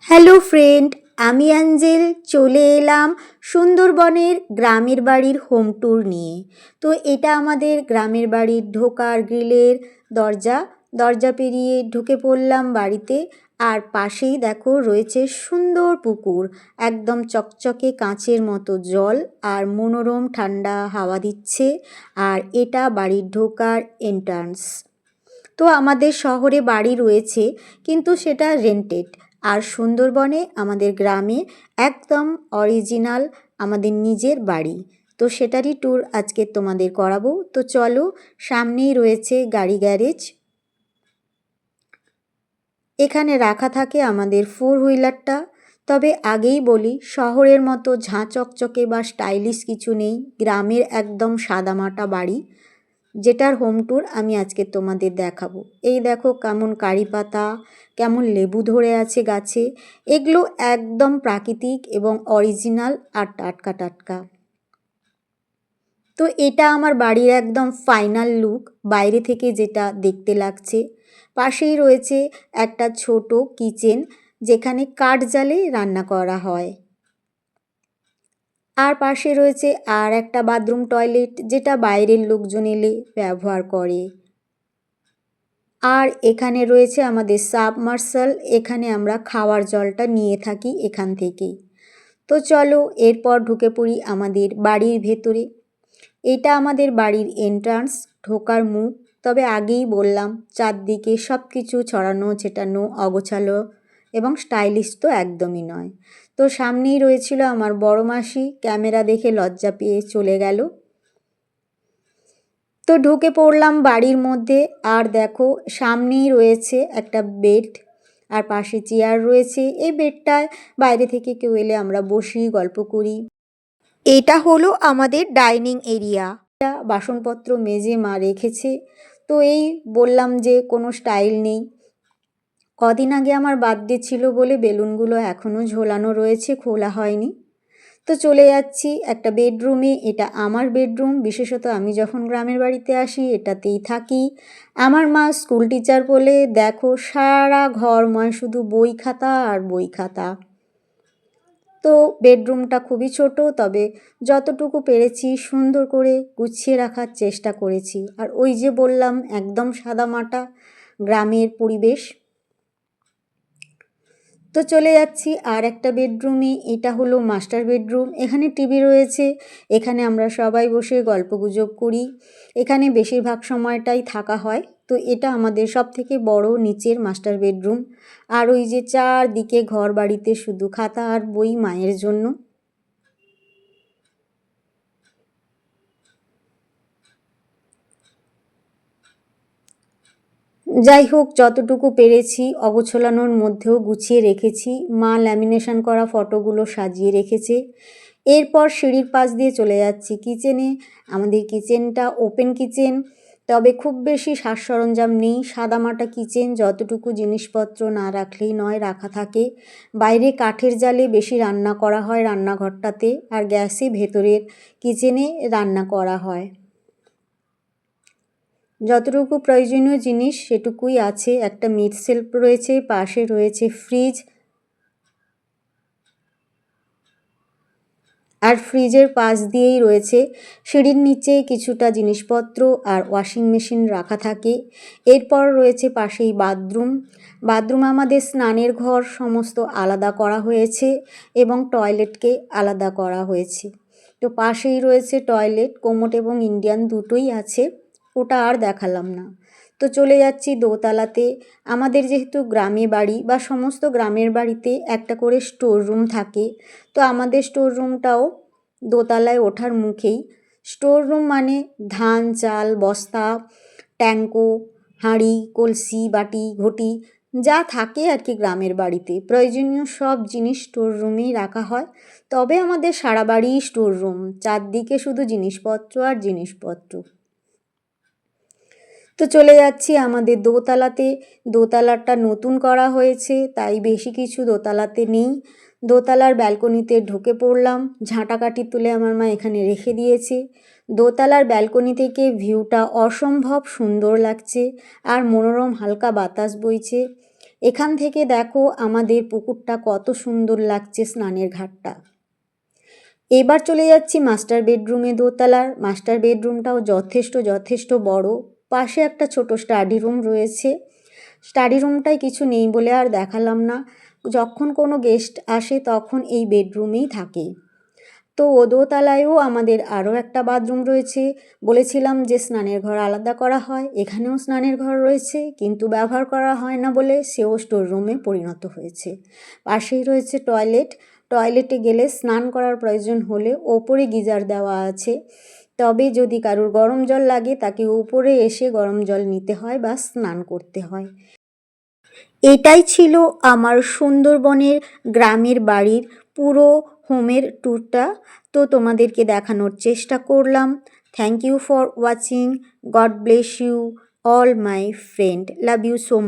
Hello friend, আমি Angel চলে এলাম সুন্দরবনের গ্রামের বাড়ির হোম ট্যুর নিয়ে। তো এটা আমাদের গ্রামের বাড়ির ঢোকার গ্রিলের দরজা। দরজা পেরিয়ে ঢুকে পড়লাম বাড়িতে। আর পাশেই দেখো রয়েছে সুন্দর পুকুর, একদম চকচকে কাঁচের মতো জল আর মনোরম ঠান্ডা হাওয়া দিচ্ছে। আর এটা বাড়ির ঢোকার এন্ট্রান্স। তো আমাদের শহরে বাড়ি রয়েছে, কিন্তু সেটা রেন্টেড। আর সুন্দরবনে আমাদের গ্রামে একদম অরিজিনাল আমাদের নিজের বাড়ি। তো সেটারই ট্যুর আজকে তোমাদের করাবো। তো চলো, সামনেই রয়েছে গাড়ি গ্যারেজ। এখানে রাখা থাকে আমাদের ফোর হুইলারটা। তবে আগেই বলি, শহরের মতো ঝাঁ চকচকে বা স্টাইলিশ কিছু নেই, গ্রামের একদম সাদামাটা বাড়ি, যেটার হোম ট্যুর আমি আজকে তোমাদের দেখাবো। এই দেখো কেমন কারি পাতা, কেমন লেবু ধরে আছে গাছে। এগুলো একদম প্রাকৃতিক এবং অরিজিনাল আর টাটকা টাটকা। তো এটা আমার বাড়ির একদম ফাইনাল লুক, বাইরে থেকে যেটা দেখতে লাগছে। পাশেই রয়েছে একটা ছোট কিচেন, যেখানে কাঠ জ্বালে রান্না করা হয়। আর পাশে রয়েছে আর একটা বাথরুম টয়লেট, যেটা বাইরের লোকজন এলে ব্যবহার করে। আর এখানে রয়েছে আমাদের সাবমার্সাল, এখানে আমরা খাওয়ার জলটা নিয়ে থাকি এখান থেকেই। তো চলো এরপর ঢুকে পড়ি আমাদের বাড়ির ভেতরে। এটা আমাদের বাড়ির এন্ট্রান্স, ঢোকার মুখ। তবে আগেই বললাম, চারদিকে সব কিছু ছড়ানো ছেটানো, অগোছালো এবং স্টাইলিশ তো একদমই নয়। তো সামনেই রয়েছিল আমার বড় মাসি, ক্যামেরা দেখে লজ্জা পেয়ে চলে গেল। তো ঢুকে পড়লাম বাড়ির মধ্যে। আর দেখো সামনেই রয়েছে একটা বেড, আর পাশে চেয়ার রয়েছে। এই বেডটায় বাইরে থেকে কেউ এলে আমরা বসি, গল্প করি। এটা হলো আমাদের ডাইনিং এরিয়া। এটা বাসনপত্র মেজে মা রেখেছে। তো এই বললাম যে কোনো স্টাইল নেই। কদিন আগে আমার বার্থডে ছিল বলে বেলুনগুলো এখনও ঝোলানো রয়েছে, খোলা হয়নি। তো চলে যাচ্ছি একটা বেডরুমে। এটা আমার বেডরুম, বিশেষত আমি যখন গ্রামের বাড়িতে আসি এটাতেই থাকি। আমার মা স্কুল টিচার বলে দেখো সারা ঘরময় শুধু বই খাতা আর বই খাতা। তো বেডরুমটা খুবই ছোট, তবে যতটুকু পেরেছি সুন্দর করে গুছিয়ে রাখার চেষ্টা করেছি। আর ওই যে বললাম, একদম সাদামাটা গ্রামের পরিবেশ। তো চলে যাচ্ছি আর একটা বেডরুমে। এটা হলো মাস্টার বেডরুম। এখানে টিভি রয়েছে, এখানে আমরা সবাই বসে গল্পগুজব করি। এখানে বেশিরভাগ সময়টাই থাকা হয়। তো এটা আমাদের সব থেকে বড় নিচের মাস্টার বেডরুম। আর ওই যে চারদিকে ঘর বাড়িতে শুধু খাতা আর বই মায়ের জন্য। যাই হোক, যতটুকু পেরেছি অগোছলানোর মধ্যেও গুছিয়ে রেখেছি। মা ল্যামিনেশন করা ফটোগুলো সাজিয়ে রেখেছে। এরপর সিঁড়ির পাশ দিয়ে চলে যাচ্ছি কিচেনে। আমাদের কিচেনটা ওপেন কিচেন, তবে খুব বেশি সাজ সরঞ্জাম নেই, সাদামাটা কিচেন। যতটুকু জিনিসপত্র না রাখলেই নয়, রাখা থাকে। বাইরে কাঠের জালে বেশি রান্না করা হয় রান্নাঘরটাতে, আর গ্যাসে ভেতরের কিচেনে রান্না করা হয়। যতটুকু প্রয়োজনীয় জিনিস সেটুকুই আছে। একটা মিট শেলফ রয়েছে, পাশে রয়েছে ফ্রিজ। আর ফ্রিজের পাশ দিয়েই রয়েছে সিঁড়ির নিচে কিছুটা জিনিসপত্র আর ওয়াশিং মেশিন রাখা থাকে। এরপর রয়েছে পাশেই বাথরুম। বাথরুম আমাদের স্নানের ঘর সমস্ত আলাদা করা হয়েছে এবং টয়লেটকে আলাদা করা হয়েছে। তো পাশেই রয়েছে টয়লেট, কোমোড এবং ইন্ডিয়ান দুটোই আছে, ওটা আর দেখালাম না। তো চলে যাচ্ছি দোতলাতে। আমাদের যেহেতু গ্রামে বাড়ি বা সমস্ত গ্রামের বাড়িতে একটা করে স্টোর রুম থাকে, তো আমাদের স্টোর রুমটাও দোতলায় ওঠার মুখেই। স্টোর রুম মানে ধান চাল বস্তা, ট্যাঙ্কো, হাঁড়ি কলসি বাটি ঘটি যা থাকে আর কি গ্রামের বাড়িতে, প্রয়োজনীয় সব জিনিস স্টোর রুমেই রাখা হয়। তবে আমাদের সারা বাড়িই স্টোর রুম, চারদিকে শুধু জিনিসপত্র আর জিনিসপত্র। তো চলে যাচ্ছি আমাদের দোতলাতে। দোতলাটা নতুন করা হয়েছে, তাই বেশি কিছু দোতলাতে নেই। দোতলার ব্যালকনিতে ঢুকে পড়লাম। ঝাঁটাকাঠি তুলে আমার মা এখানে রেখে দিয়েছে। দোতলার ব্যালকনি থেকে ভিউটা অসম্ভব সুন্দর লাগছে, আর মনোরম হালকা বাতাস বইছে। এখান থেকে দেখো আমাদের পুকুরটা কত সুন্দর লাগছে, স্নানের ঘাটটা। এবার চলে যাচ্ছি মাস্টার বেডরুমে, দোতলার। মাস্টার বেডরুমটাও যথেষ্ট বড়। পাশে একটা ছোট স্টাডি রুম রয়েছে। স্টাডি রুমটায় কিছু নেই বলে আর দেখালাম না। যখন কোনো গেস্ট আসে তখন এই বেডরুমেই থাকে। তো দোতলায়ও আমাদের আরও একটা বাথরুম রয়েছে। বলেছিলাম যে স্নানের ঘর আলাদা করা হয়, এখানেও স্নানের ঘর রয়েছে, কিন্তু ব্যবহার করা হয় না বলে সেও স্টোর রুমে পরিণত হয়েছে। পাশেই রয়েছে টয়লেট। টয়লেটে গেলে স্নান করার প্রয়োজন হলে ওপরে গিজার দেওয়া আছে, তবে যদি কারোর গরম জল লাগে তাকে উপরে এসে গরম জল নিতে হয় বা স্নান করতে হয়। এটাই ছিল আমার সুন্দরবনের গ্রামের বাড়ির পুরো হোমের ট্যুরটা। তো তোমাদেরকে দেখানোর চেষ্টা করলাম। Thank you for watching. God bless you all my friend. Love you so much.